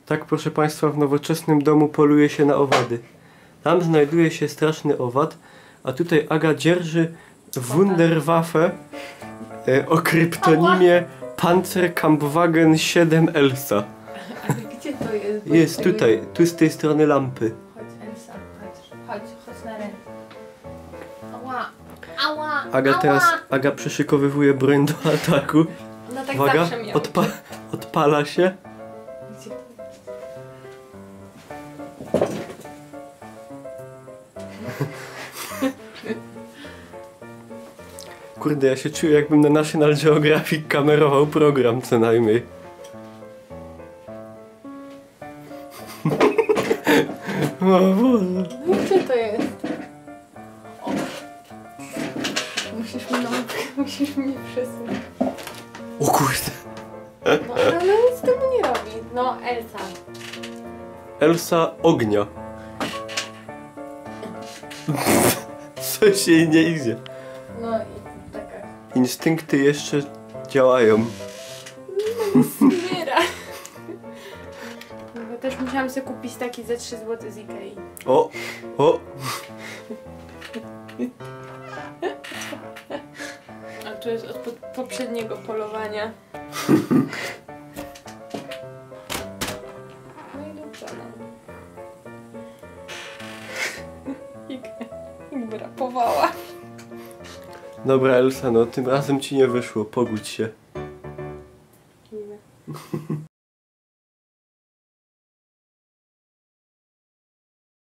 Tak, proszę Państwa, w nowoczesnym domu poluje się na owady. Tam znajduje się straszny owad, a tutaj Aga dzierży Wunderwaffe o kryptonimie Panzerkampfwagen 7 Elsa. Ale gdzie to jest? Jest tutaj, tu z tej strony lampy. Chodź Elsa, chodź na rękę. Ała, ała, Aga teraz, Aga przyszykowywuje broń do ataku. Ona tak Uwaga, zawsze miała. odpala się. Gdzie to Kurde, ja się czuję, jakbym na National Geographic kamerował program co najmniej. O Boże. No gdzie to jest? O. Musisz mnie przesunąć. O kurde. No ale nic z tym nie robi. No Elsa. Elsa ognia. Coś jej nie idzie. No i taka. Instynkty jeszcze działają. Zbiera. No bo też musiałam sobie kupić taki za 3 zł z Ikei. O! A tu jest od poprzedniego polowania. No i dobrze, no. Ikea rapowała. Dobra Elsa, no tym razem ci nie wyszło, pogódź się.